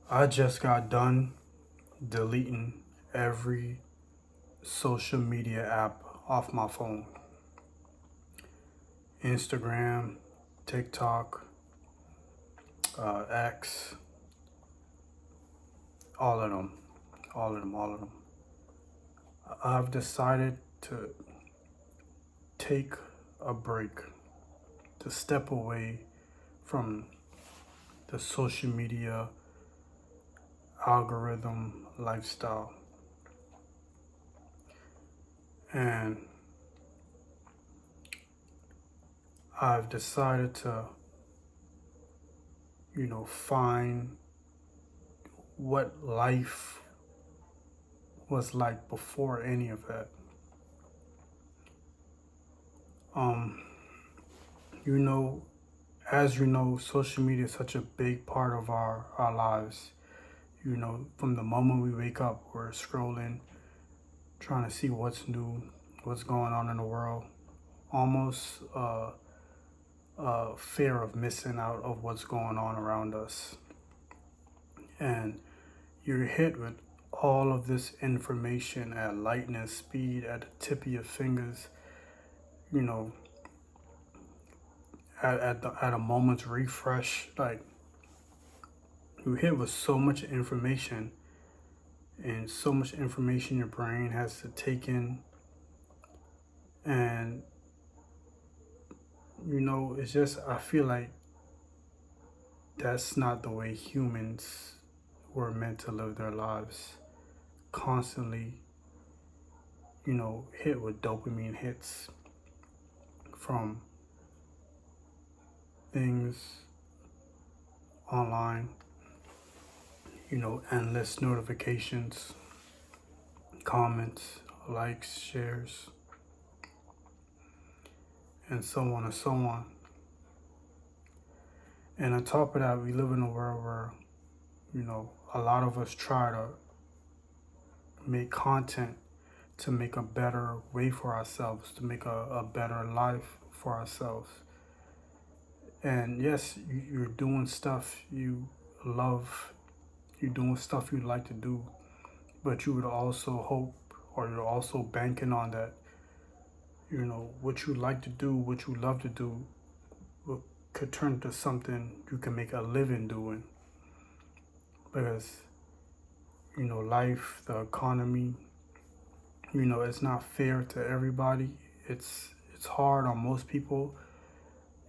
I just got done deleting every social media app off my phone. Instagram, TikTok, X, all of them, all of them. I've decided to take a break, to step away from the social media algorithm lifestyle. And I've decided to, find what life was like before any of that. Um, you know, as you know, social media is such a big part of our lives. From the moment we wake up, we're scrolling, trying to see what's new, what's going on in the world. Almost fear of missing out of what's going on around us. And you're hit with all of this information at lightning speed, at the tip of your fingers, you know, at a moment's refresh. Like, you're hit with so much information, and so much information your brain has to take in. And, it's just, I feel like that's not the way humans were meant to live their lives. Constantly, hit with dopamine hits from things online, endless notifications, comments, likes, shares, and so on and so on. And on top of that, we live in a world where, a lot of us try to make content to make a better way for ourselves, to make a better life for ourselves. And yes, you're doing stuff you love, you're doing stuff you like to do, but you would also hope, or you're also banking on that, what you like to do, what you love to do, could turn to something you can make a living doing. Because, life, the economy, it's not fair to everybody. It's hard on most people.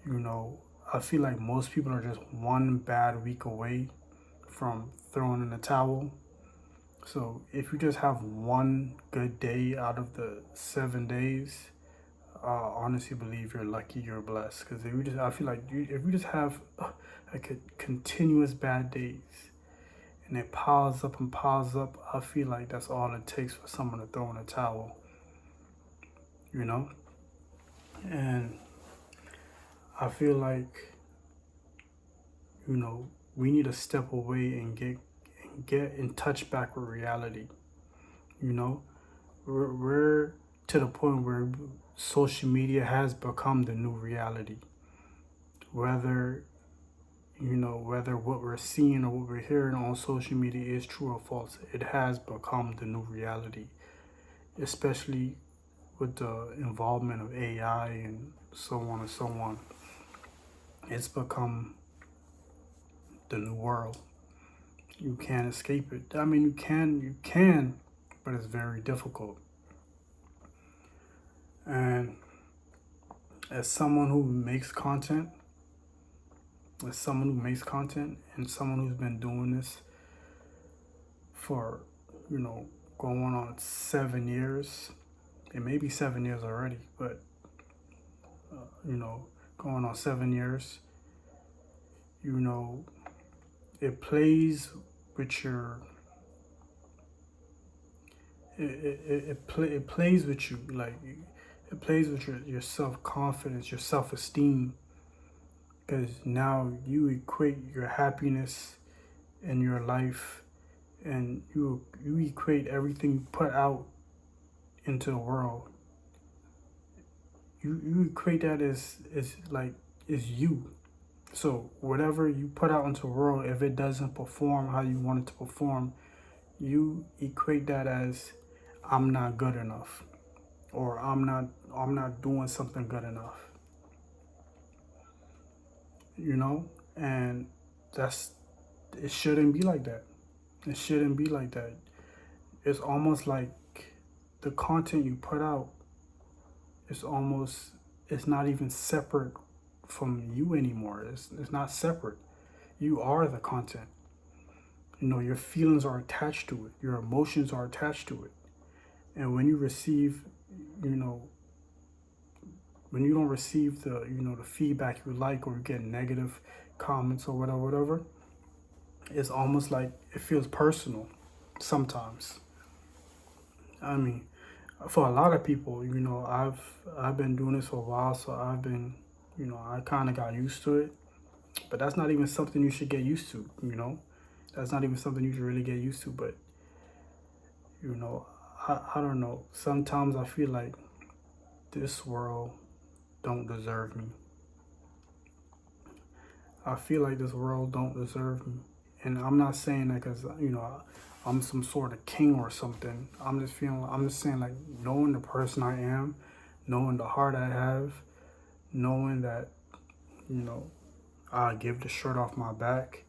You know, I feel like most people are just one bad week away from throwing in the towel. So if you just have one good day out of the 7 days, I honestly believe you're lucky, you're blessed. Because I feel like if you just have like a continuous bad days and it piles up and piles up, I feel like that's all it takes for someone to throw in a towel, you know? And I feel like, we need to step away and get in touch back with reality. You know, we're to the point where social media has become the new reality. Whether whether what we're seeing or what we're hearing on social media is true or false, it has become the new reality. Especially with the involvement of AI and so on and so on, it's become the new world. You can't escape it. I mean, you can, but it's very difficult. And as someone who makes content, and someone who's been doing this for, you know, going on 7 years, it may be 7 years already, but, you know, going on 7 years, you know, it plays with your, it plays with you, like, it plays with your self-confidence, your self-esteem, because now you equate your happiness in your life, and you equate everything you put out into the world. You equate that as like is you. So whatever you put out into the world, if it doesn't perform how you want it to perform, you equate that as I'm not good enough, or I'm not doing something good enough, you know? And that's it shouldn't be like that. It shouldn't be like that. It's almost like the content you put out is almost it's not even separate from you anymore. It's not separate. You are the content. You know, your feelings are attached to it. Your emotions are attached to it. And when you receive, you know, when you don't receive the feedback you like, or you get negative comments or whatever, it's almost like it feels personal sometimes. I mean, for a lot of people, I've been doing this for a while, so I've been, I kind of got used to it. But that's not even something you should get used to. That's not even something you should really get used to. But you know, I don't know. Sometimes I feel like this world don't deserve me. I feel like this world don't deserve me, and I'm not saying that because I'm some sort of king or something. I'm just saying, like, knowing the person I am, knowing the heart I have, knowing that you know I give the shirt off my back,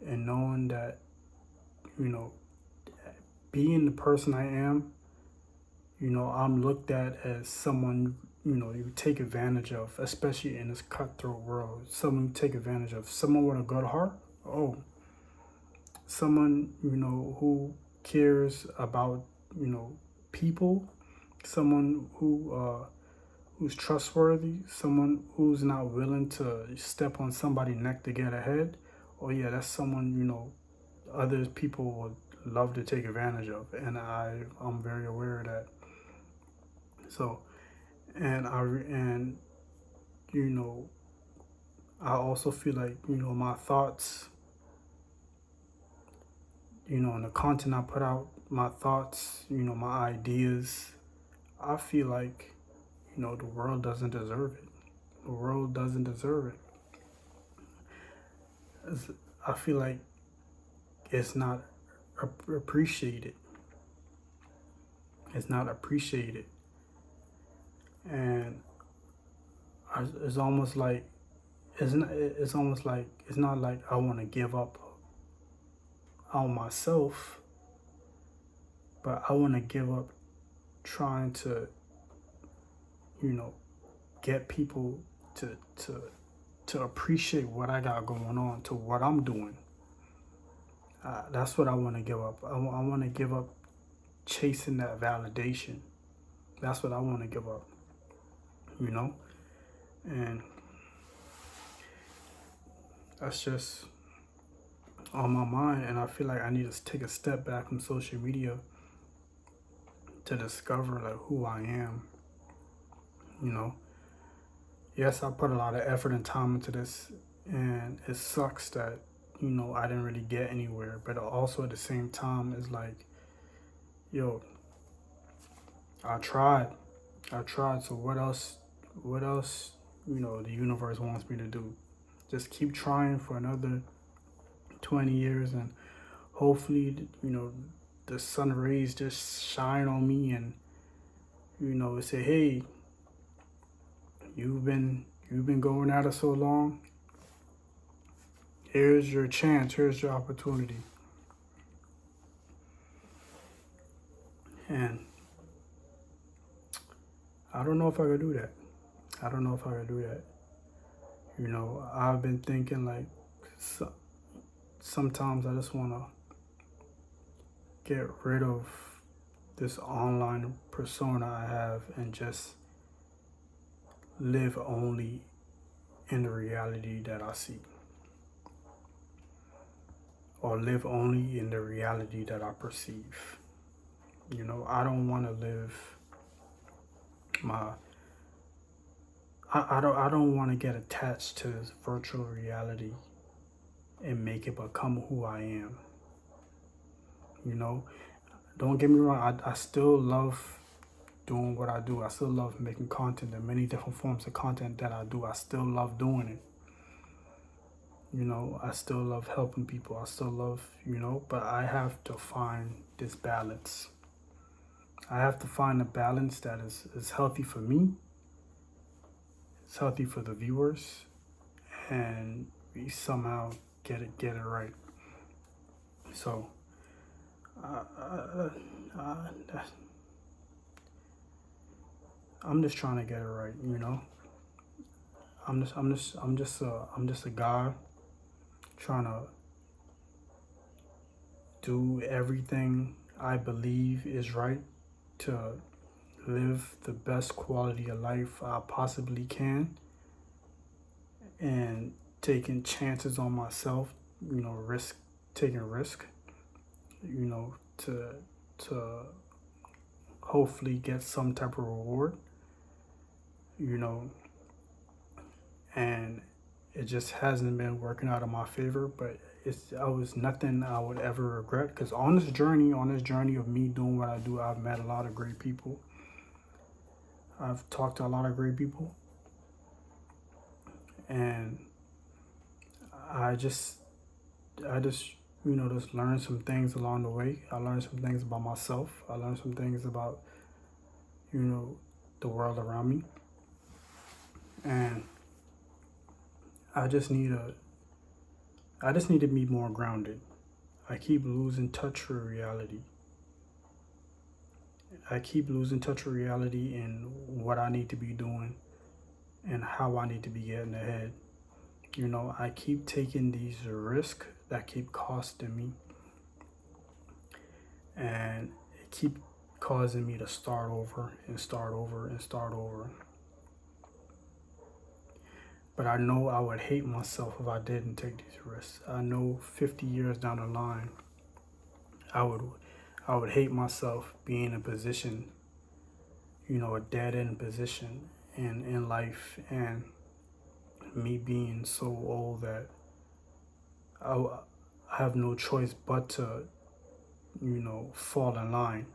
and knowing that you know being the person I am, I'm looked at as someone you take advantage of, especially in this cutthroat world. Someone you take advantage of, someone with a good heart. Oh, someone who cares about people, someone who's trustworthy, someone who's not willing to step on somebody's neck to get ahead. Oh yeah, that's someone other people would love to take advantage of, and I'm very aware of that. So, and you know I also feel like my thoughts, and the content I put out, my thoughts, my ideas, I feel like the world doesn't deserve it. The world doesn't deserve it. I feel like it's not appreciated. It's not appreciated, and it's almost like it's almost like it's not like I want to give up on myself, but I want to give up trying to you know get people to appreciate what I got going on, to what I'm doing. That's what I want to give up. I want to give up chasing that validation. That's what I want to give up, you know? And that's just on my mind. And I feel like I need to take a step back from social media to discover like who I am, you know? Yes, I put a lot of effort and time into this, and it sucks that, I didn't really get anywhere. But also at the same time, it's like, yo, I tried. I tried. So what else? What else? The universe wants me to do. Just keep trying for another 20 years, and hopefully, the sun rays just shine on me, and say, hey, you've been going at it so long. Here's your chance. Here's your opportunity. And I don't know if I could do that. I don't know if I could do that. I've been thinking like sometimes I just want to get rid of this online persona I have and just live only in the reality that I see, or live only in the reality that I perceive. I don't want to live my I don't want to get attached to this virtual reality and make it become who I am. Don't get me wrong, I still love doing what I do. I still love making content, and many different forms of content that I do. I still love doing it. You know, I still love helping people. I still love, but I have to find this balance. I have to find a balance that is healthy for me, it's healthy for the viewers, and we somehow get it right. So, uh, uh, uh, I'm just trying to get it right. I'm just a guy trying to do everything I believe is right to live the best quality of life I possibly can, and taking chances on myself, taking risk, to hopefully get some type of reward, you know, and it just hasn't been working out in my favor, but I was nothing I would ever regret, because on this journey of me doing what I do, I've met a lot of great people. I've talked to a lot of great people, and I just I just learned some things along the way. I learned some things about myself. I learned some things about, you know, the world around me. And I just need a I just need to be more grounded. I keep losing touch with reality. I keep losing touch with reality and what I need to be doing and how I need to be getting ahead. I keep taking these risks that keep costing me, and it keep causing me to start over and start over and start over. But I know I would hate myself if I didn't take these risks. I know 50 years down the line, I would I would hate myself being in a position, a dead end position in life, and me being so old that I have no choice but to, fall in line.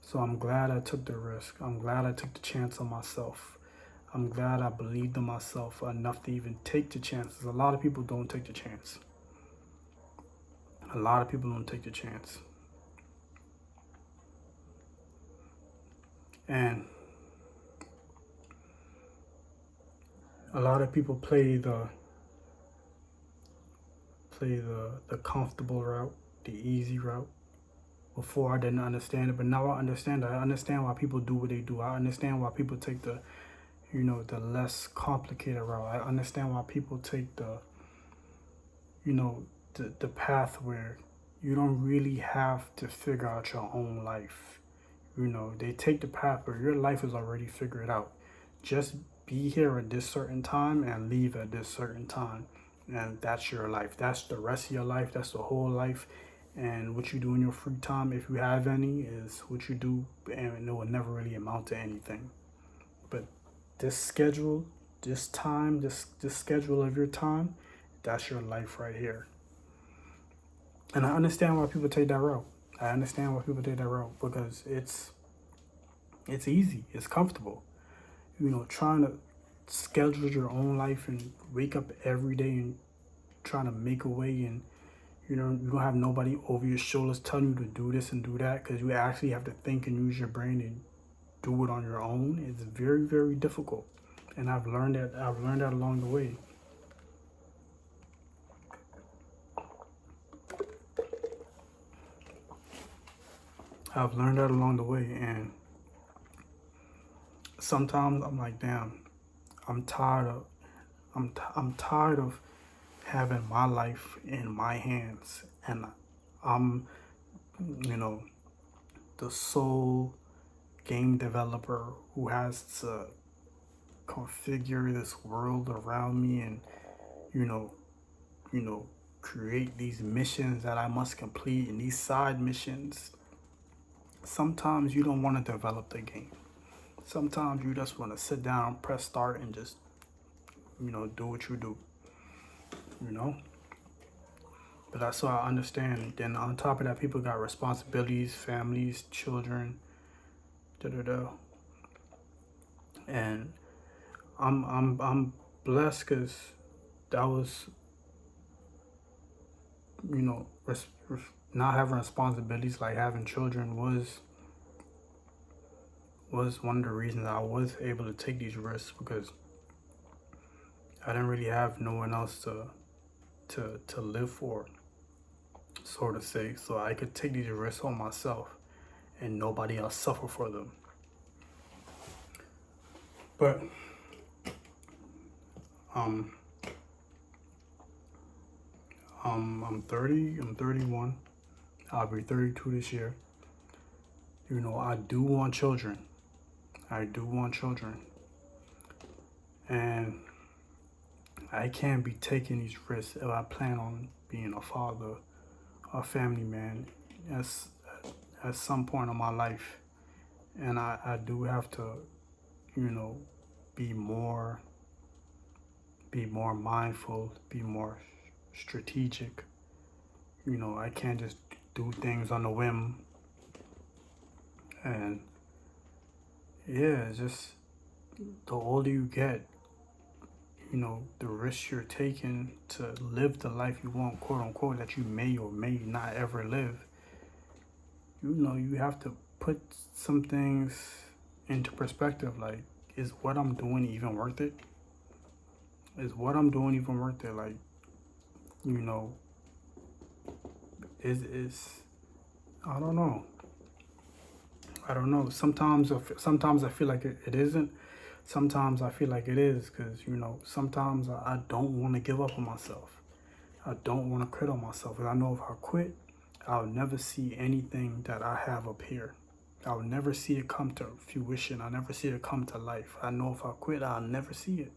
So I'm glad I took the risk. I'm glad I took the chance on myself. I'm glad I believed in myself enough to even take the chances. A lot of people don't take the chance. A lot of people don't take the chance. And a lot of people play the comfortable route, the easy route. Before I didn't understand it, but now I understand it. I understand why people do what they do. I understand why people take the less complicated route. I understand why people take the path where you don't really have to figure out your own life. They take the path where your life is already figured out. Just be here at this certain time and leave at this certain time. And that's your life. That's the rest of your life. That's the whole life. And what you do in your free time, if you have any, is what you do, and it will never really amount to anything. But this schedule, this time, this schedule of your time, that's your life right here. And I understand why people take that route. I understand why people take that route, because it's easy, it's comfortable. Trying to schedule your own life and wake up every day and trying to make a way, and you don't have nobody over your shoulders telling you to do this and do that, because you actually have to think and use your brain and do it on your own. It's very, very difficult, and I've learned that along the way. I've learned that along the way, and sometimes I'm like, damn, I'm tired of I'm tired of having my life in my hands, and I'm, you know, the sole game developer who has to configure this world around me, and you know, you know, create these missions that I must complete, and these side missions. Sometimes you don't want to develop the game. Sometimes you just want to sit down, press start, and just, do what you do, you know? But that's why I understand. Then on top of that, people got responsibilities, families, children, da da da. And I'm blessed because that was, you know, not having responsibilities like having children was one of the reasons I was able to take these risks, because I didn't really have no one else to live for, so to say. So I could take these risks on myself and nobody else suffer for them. But um I'm 30, I'm 31. I'll be 32 this year. You know, I do want children. I do want children. And I can't be taking these risks if I plan on being a father, a family man, as at some point in my life. And I do have to, you know, be more be more mindful, be more strategic. You know, I can't just do things on a whim. And yeah, it's just the older you get, you know, the risks you're taking to live the life you want, quote unquote, that you may or may not ever live. You know, you have to put some things into perspective. Like, is what I'm doing even worth it? Is what I'm doing even worth it? Like, you know, is I don't know. I don't know. Sometimes I feel like it isn't. Sometimes I feel like it is, because, you know, sometimes I don't want to give up on myself. I don't want to quit on myself. And I know if I quit, I'll never see anything that I have up here. I'll never see it come to fruition. I'll never see it come to life. I know if I quit, I'll never see it.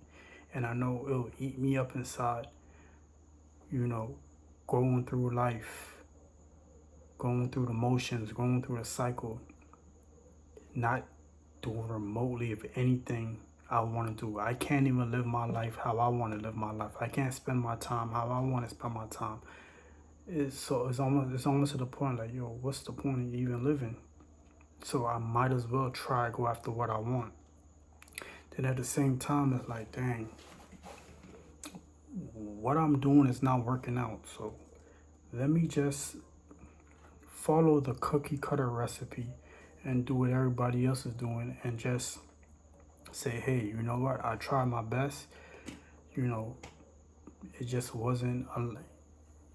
And I know it'll eat me up inside, you know, going through life, going through the motions, going through the cycle, not doing remotely of anything I want to do. I can't even live my life how I want to live my life. I can't spend my time how I want to spend my time. It's almost to the point like, yo, what's the point of even living? So I might as well try to go after what I want. Then at the same time, it's like, dang, what I'm doing is not working out. So let me just follow the cookie cutter recipe and do what everybody else is doing, and just say, hey, you know what? I tried my best. You know, it just wasn't.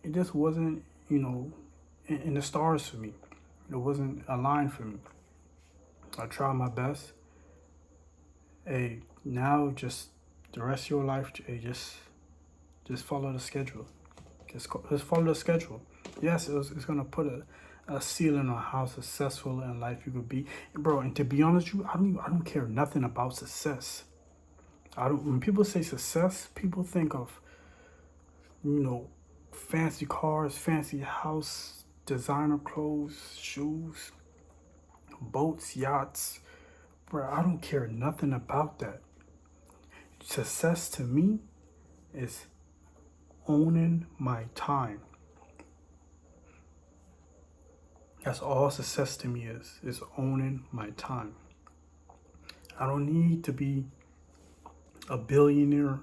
It just wasn't. You know, in the stars for me. It wasn't aligned for me. I tried my best. Hey, now just the rest of your life, hey, just follow the schedule. Just follow the schedule. Yes, it's gonna put a ceiling on how successful in life you could be, bro. And to be honest with you, I don't care nothing about success. I don't. When people say success, people think of, you know, fancy cars, fancy house, designer clothes, shoes, boats, yachts. Bro, I don't care nothing about that. Success to me is owning my time. That's all success to me is owning my time. I don't need to be a billionaire.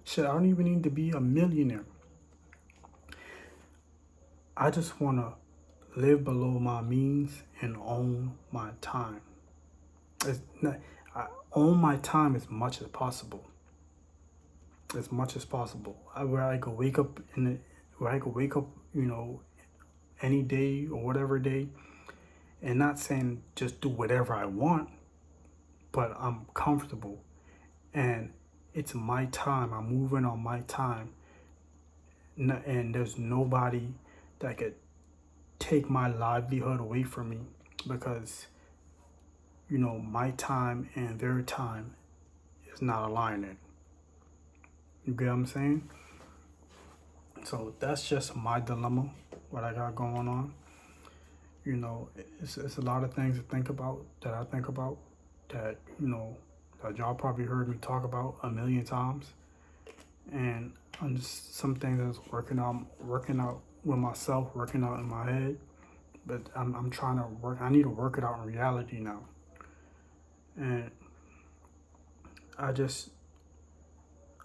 Shit, I don't even need to be a millionaire. I just want to live below my means and own my time. It's not, I own my time as much as possible. As much as possible. Where I could wake up you know, any day or whatever day, and not saying just do whatever I want, but I'm comfortable and it's my time. I'm moving on my time, and there's nobody that could take my livelihood away from me, because, you know, my time and their time is not aligning. You get what I'm saying? So that's just my dilemma, what I got going on. You know, it's a lot of things to think about, that I think about, that, you know, that y'all probably heard me talk about a million times. And I'm just, some things that's working out with myself, working out in my head. But I'm trying to work. I need to work it out in reality now. And I just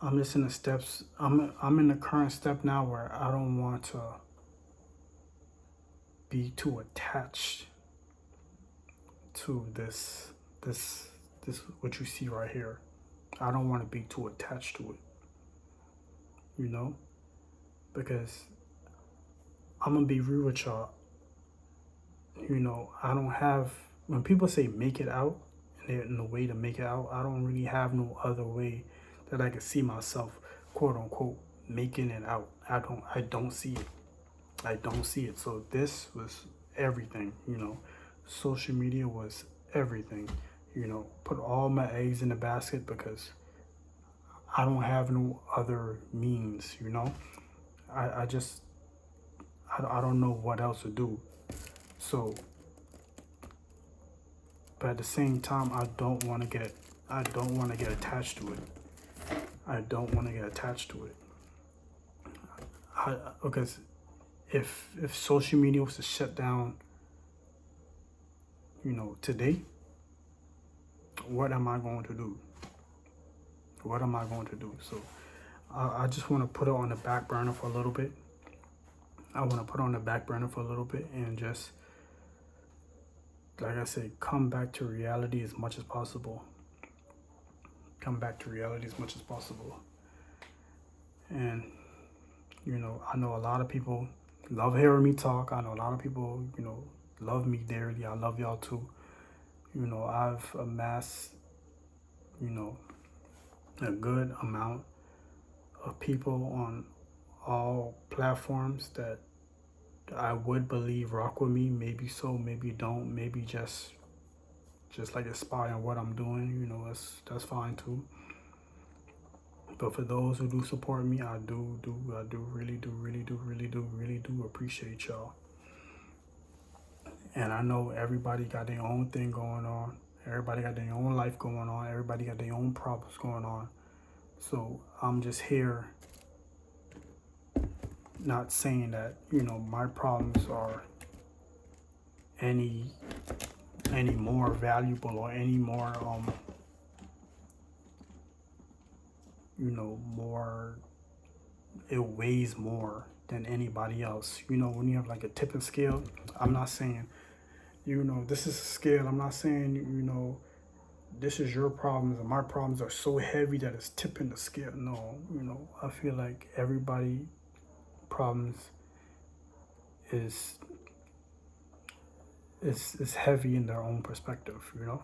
I'm just in the steps. I'm in the current step now where I don't want to be too attached to this this what you see right here. I don't want to be too attached to it, you know, because I'm gonna be real with y'all. You know, I don't have, when people say make it out, and the way to make it out, I don't really have no other way that I can see myself, quote unquote, making it out. I don't see it. I don't see it. So this was everything, you know. Social media was everything, you know. Put all my eggs in the basket because I don't have no other means, you know. I just, I don't know what else to do. So, but at the same time, I don't want to get attached to it. I don't want to get attached to it. Because if social media was to shut down, you know, today, what am I going to do? What am I going to do? So I just want to put it on the back burner for a little bit. I want to put it on the back burner for a little bit and just, like I said, come back to reality as much as possible. Come back to reality as much as possible. And, you know, I know a lot of people love hearing me talk. I know a lot of people, you know, love me dearly. I love y'all too. You know, I've amassed, you know, a good amount of people on all platforms that I would believe rock with me. Maybe so, maybe don't. Maybe just like aspire on what I'm doing. You know, that's fine too. But for those who do support me, I do really do appreciate y'all. And I know everybody got their own thing going on. Everybody got their own life going on. Everybody got their own problems going on. So I'm just here not saying that, you know, my problems are any more valuable or any more you know, more, it weighs more than anybody else. You know, when you have like a tipping scale, I'm not saying, you know, this is a scale. I'm not saying, you know, this is your problems and my problems are so heavy that it's tipping the scale. No, you know, I feel like everybody problems is is heavy in their own perspective, you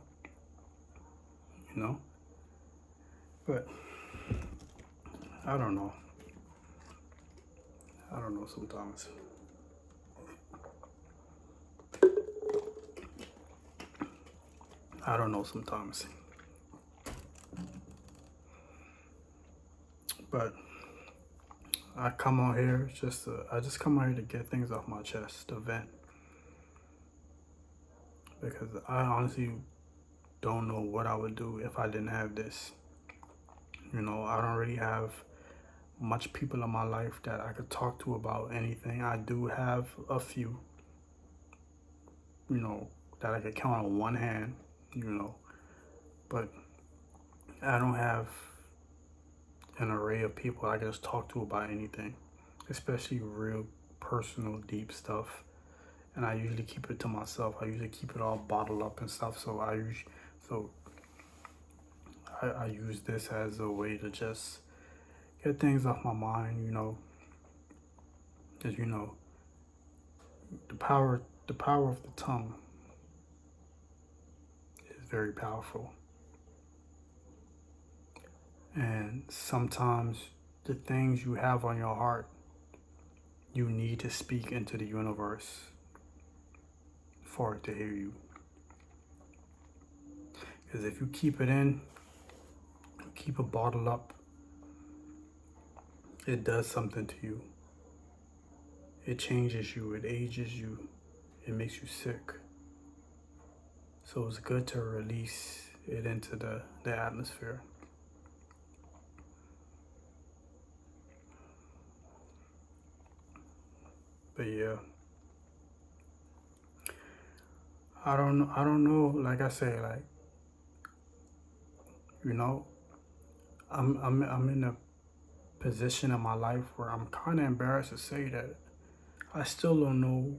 know. But I don't know. I don't know sometimes. I don't know sometimes. But I come on here I just come on here to get things off my chest, to vent. Because I honestly don't know what I would do if I didn't have this. You know, I don't really have much people in my life that I could talk to about anything. I do have a few, you know, that I could count on one hand, you know, but I don't have an array of people I can just talk to about anything, especially real personal, deep stuff. And I usually keep it to myself. I usually keep it all bottled up and stuff. So I use this as a way to just get things off my mind, you know. Because you know, the power of the tongue is very powerful. And sometimes the things you have on your heart, you need to speak into the universe for it to hear you. Because if you keep it in, keep it bottled up, it does something to you. It changes you, it ages you, it makes you sick. So it's good to release it into the atmosphere. But yeah, I don't know. Like I say, like, you know, I'm in a position in my life where I'm kind of embarrassed to say that I still don't know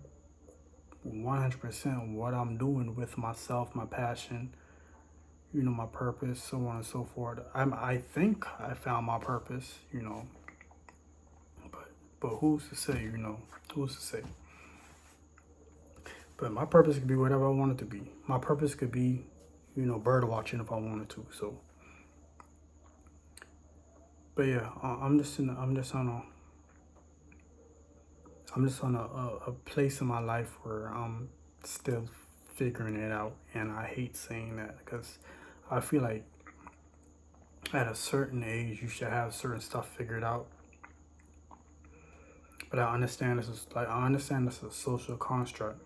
100% what I'm doing with myself, my passion, my purpose, so on and so forth. I think I found my purpose, but who's to say, who's to say? But my purpose could be whatever I want it to be. My purpose could be, bird watching if I wanted to. So, but yeah, I'm just on a place in my life where I'm still figuring it out, and I hate saying that because I feel like at a certain age you should have certain stuff figured out. But I understand this is a social construct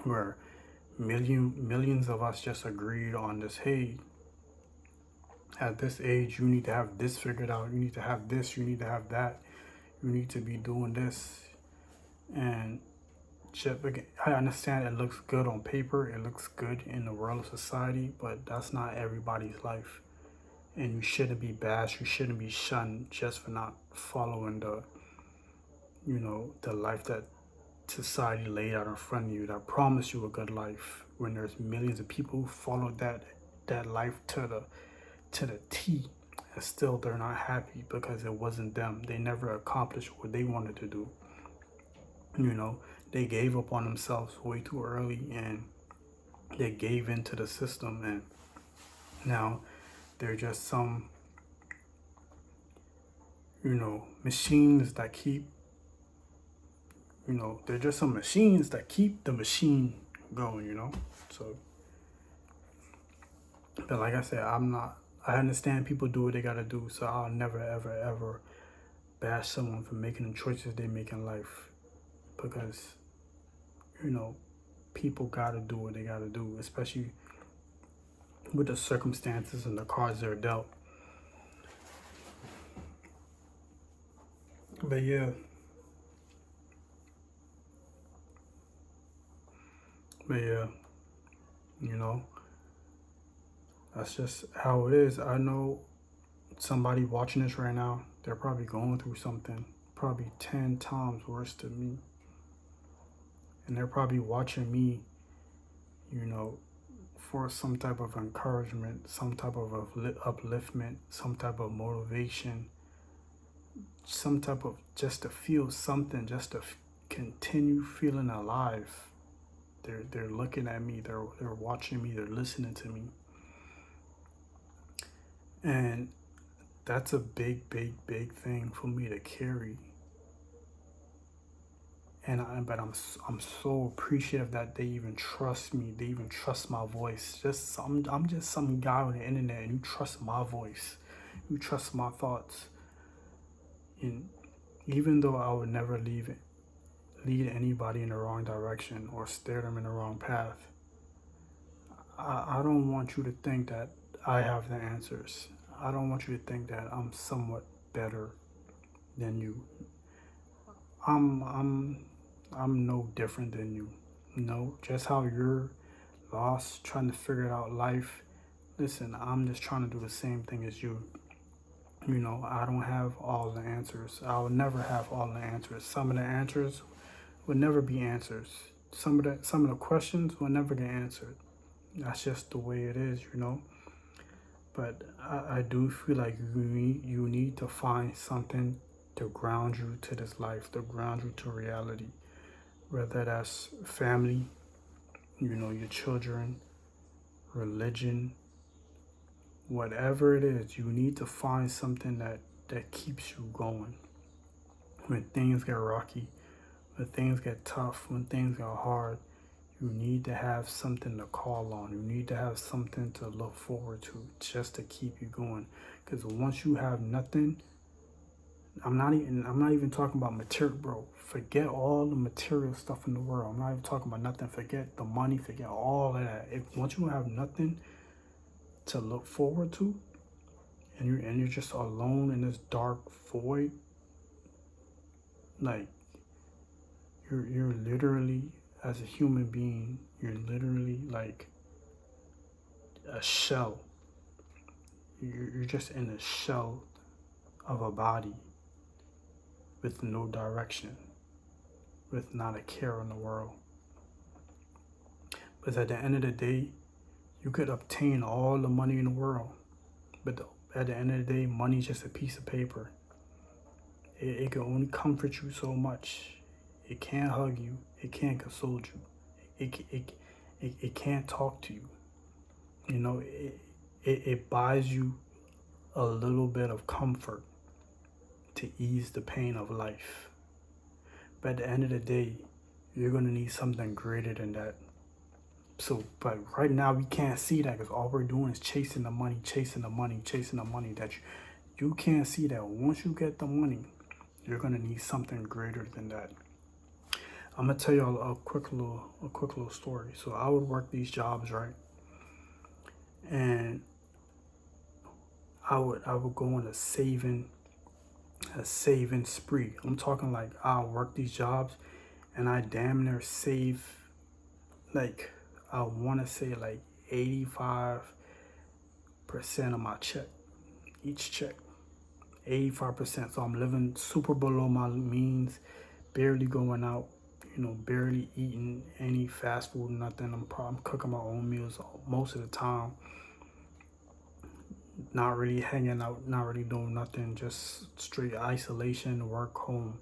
where millions of us just agreed on this. Hey, at this age, you need to have this figured out. You need to have this. You need to have that. You need to be doing this. And I understand it looks good on paper. It looks good in the world of society, but that's not everybody's life. And you shouldn't be bashed. You shouldn't be shunned just for not following the life that society laid out in front of you that promised you a good life. When there's millions of people who followed that life to the T, and still they're not happy because it wasn't them. They never accomplished what they wanted to do. They gave up on themselves way too early, and they gave into the system, and now they're just some machines that keep they're just some machines that keep the machine going. So, but like I said, I understand people do what they gotta do, so I'll never ever ever bash someone for making the choices they make in life, because people gotta do what they gotta do, especially with the circumstances and the cards they're dealt. But yeah, but yeah, you know, that's just how it is. I know somebody watching this right now, they're probably going through something probably 10 times worse than me. And they're probably watching me, for some type of encouragement, some type of upliftment, some type of motivation, some type of just to feel something, just to continue feeling alive. They're looking at me, they're watching me, they're listening to me. And that's a big, big, big thing for me to carry. But I'm so appreciative that they even trust me. They even trust my voice. I'm just some guy on the internet, and you trust my voice. You trust my thoughts. And even though I would never lead anybody in the wrong direction or steer them in the wrong path, I don't want you to think that I have the answers. I don't want you to think that I'm somewhat better than you. I'm no different than you. Just how you're lost trying to figure out life. Listen, I'm just trying to do the same thing as you. I don't have all the answers. I will never have all the answers. Some of the answers will never be answers. Some of the questions will never get answered. That's just the way it is. But I do feel like you need to find something to ground you to this life, to ground you to reality. Whether that's family, your children, religion, whatever it is, you need to find something that keeps you going. When things get rocky, when things get tough, when things get hard, you need to have something to call on. You need to have something to look forward to just to keep you going. Because once you have nothing, I'm not even talking about material, bro. Forget all the material stuff in the world. I'm not even talking about nothing. Forget the money. Forget all of that. Once you have nothing to look forward to, and you're just alone in this dark void, like you're literally, as a human being, you're literally like a shell. You're just in a shell of a body with no direction, with not a care in the world. Because at the end of the day, you could obtain all the money in the world, but at the end of the day, money is just a piece of paper. It can only comfort you so much. It can't hug you. It can't console you. It can't talk to you. You know, it buys you a little bit of comfort to ease the pain of life. But at the end of the day, you're going to need something greater than that. So, but right now we can't see that because all we're doing is chasing the money, chasing the money, chasing the money. That you can't see that once you get the money, you're going to need something greater than that. I'm gonna tell y'all a quick little story. So I would work these jobs, right? And I would go on a saving spree. I'm talking like I'll work these jobs and I damn near save, like, I want to say like 85% of my check, each check, 85%. So I'm living super below my means, barely going out, barely eating any fast food, nothing. I'm cooking my own meals most of the time. Not really hanging out, not really doing nothing, just straight isolation, work, home,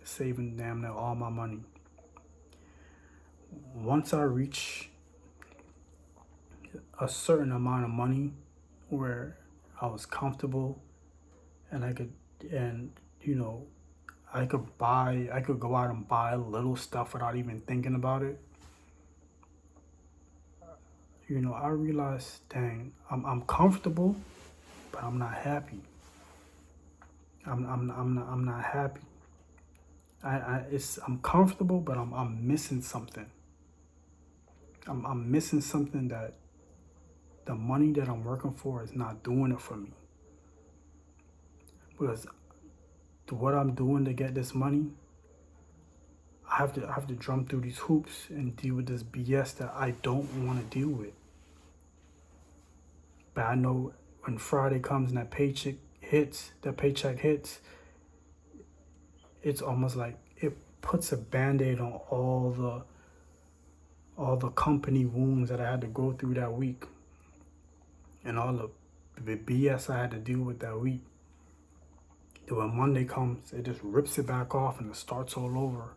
saving damn near all my money. Once I reach a certain amount of money where I was comfortable and I could go out and buy little stuff without even thinking about it. I realized, dang, I'm comfortable, but I'm not happy. I'm not happy. I'm comfortable, but I'm missing something. I'm missing something that the money that I'm working for is not doing it for me. Because what I'm doing to get this money, I have to jump through these hoops and deal with this BS that I don't want to deal with. But I know when Friday comes and that paycheck hits, it's almost like it puts a Band-Aid on all the company wounds that I had to go through that week and all the BS I had to deal with that week. Then when Monday comes, it just rips it back off and it starts all over.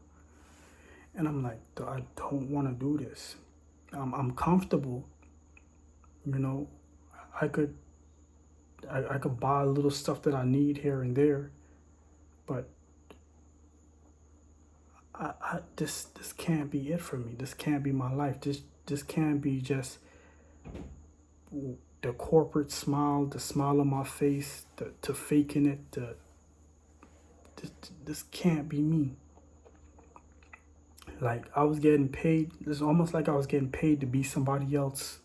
And I'm like, I don't want to do this. I'm comfortable. I could buy a little stuff that I need here and there, but this can't be it for me. This can't be my life. This can't be just the corporate smile, the smile on my face, to faking it. This can't be me. Like, I was getting paid. It's almost like I was getting paid to be somebody else.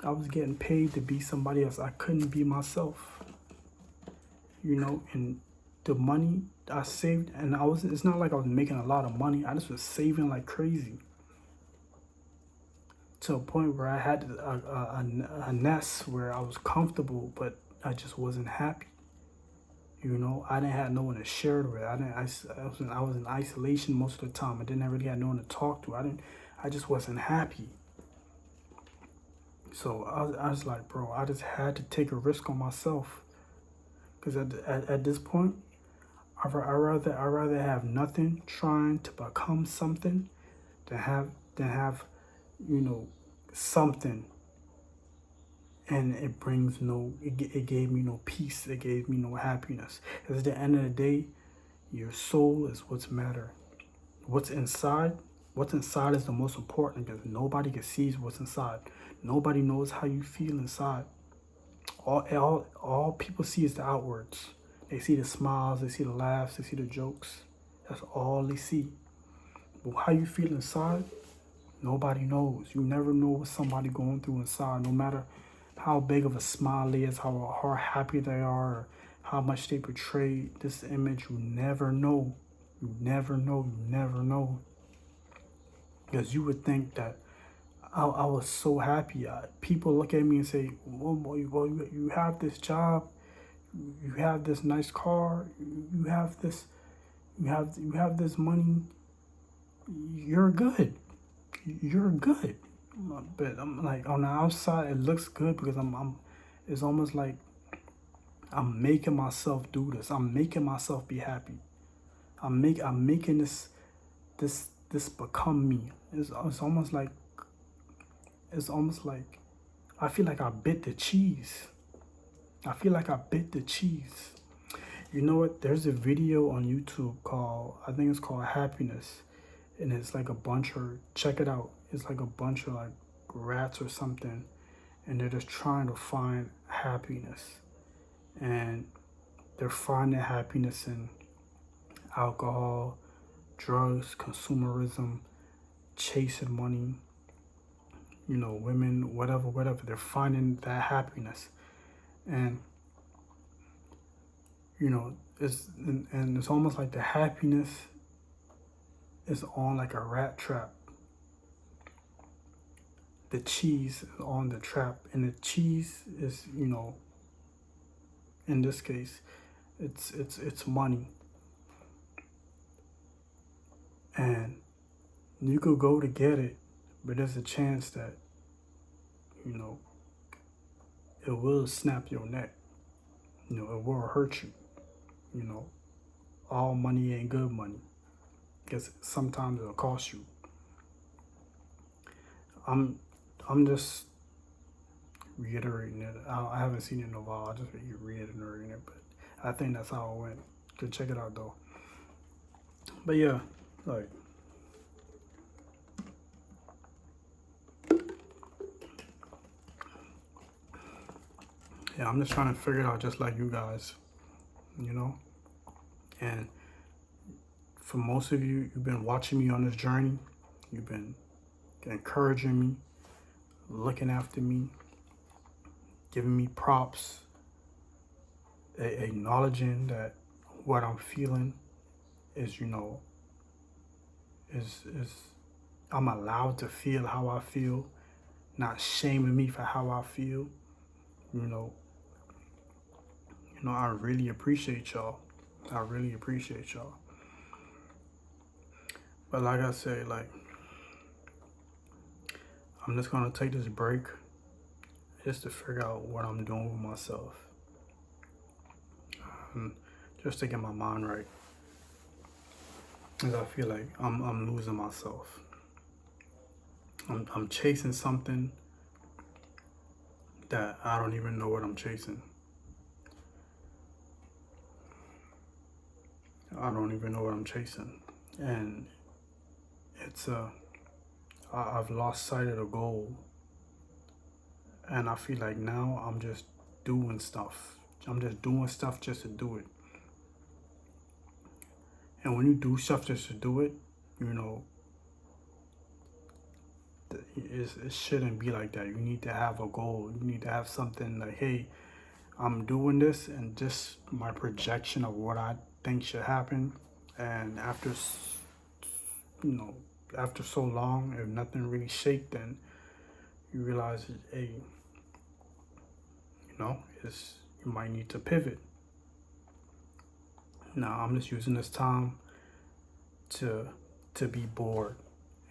I was getting paid to be somebody else. I couldn't be myself. And the money I saved, and it's not like I was making a lot of money. I just was saving like crazy. To a point where I had a nest where I was comfortable, but I just wasn't happy. I didn't have no one to share it with. I was in isolation most of the time. I didn't really have no one to talk to. I just wasn't happy. So I was like, bro, I just had to take a risk on myself. Because at this point, I'd rather have nothing trying to become something than have something, and it gave me no peace. It gave me no happiness. Because at the end of the day, your soul is what's matter. What's inside is the most important, because nobody can see what's inside. Nobody knows how you feel inside. All people see is the outwards. They see the smiles, they see the laughs, they see the jokes. That's all they see. But how you feel inside, nobody knows. You never know what somebody going through inside, no matter how big of a smile is, how happy they are, or how much they portray this image. You never know. You never know. You never know. Because you would think that I was so happy. People look at me and say, well, you have this job. you have this nice car, you have this, you have this money, you're good. You're good. But I'm like on the outside, it looks good because it's almost like I'm making myself do this. I'm making myself be happy. I'm making this become me. It's almost like it's almost like I feel like I bit the cheese. I feel like I bit the cheese. You know what? There's a video on YouTube called, I think it's called Happiness. And it's like a bunch of, check it out. It's like a bunch of like rats or something. And they're just trying to find happiness. And they're finding happiness in alcohol, drugs, consumerism, chasing money, women, whatever, whatever. They're finding that happiness. And, and it's almost like the happiness is on like a rat trap. The cheese is on the trap, and the cheese is, in this case, it's money. And you could go to get it, but there's a chance that, it will snap your neck. It will hurt you. All money ain't good money, because sometimes it'll cost you. I'm just reiterating it. I haven't seen it in a while. I just reiterating it, but I think that's how it went. Go check it out though. But yeah, like I'm just trying to figure it out just like you guys, And for most of you, you've been watching me on this journey. You've been encouraging me, looking after me, giving me props, acknowledging that what I'm feeling is, is I'm allowed to feel how I feel, not shaming me for how I feel. I really appreciate y'all. I really appreciate y'all. But like I said, I'm just gonna take this break just to figure out what I'm doing with myself. Just to get my mind right. Because I feel like I'm losing myself. I'm chasing something that I don't even know what I'm chasing. I don't even know what I'm chasing. And it's I've lost sight of the goal. And I feel like now I'm just doing stuff. I'm just doing stuff just to do it. And when you do stuff just to do it, it shouldn't be like that. You need to have a goal. You need to have something like, hey, I'm doing this, and just my projection of what I think should happen. And after so long, if nothing really shaked, then you realize, hey, you might need to pivot. Now I'm just using this time to be bored.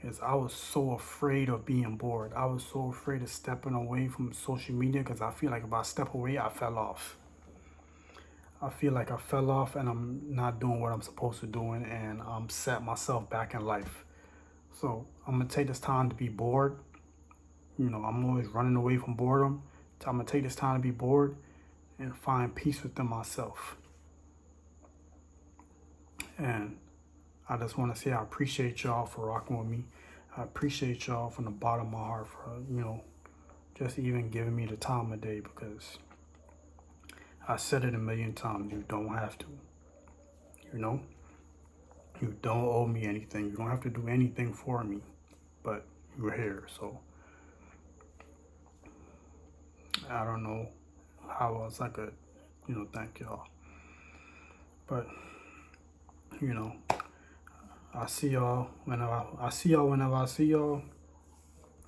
Because I was so afraid of being bored. I was so afraid of stepping away from social media, because I feel like if I step away, I fell off. I feel like I fell off and I'm not doing what I'm supposed to do, and I'm set myself back in life. So I'm gonna take this time to be bored. I'm always running away from boredom. So I'm gonna take this time to be bored and find peace within myself. And I just want to say I appreciate y'all for rocking with me. I appreciate y'all from the bottom of my heart for, just even giving me the time of day, because I said it a million times. You don't have to. You don't owe me anything. You don't have to do anything for me, but you're here. So I don't know how else I could, thank y'all. But, I see y'all whenever I see y'all.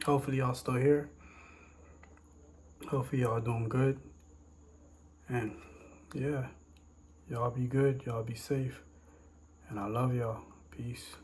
Hopefully y'all still here. Hopefully y'all doing good. And Yeah. Y'all be good. Y'all be safe. And I love y'all. Peace.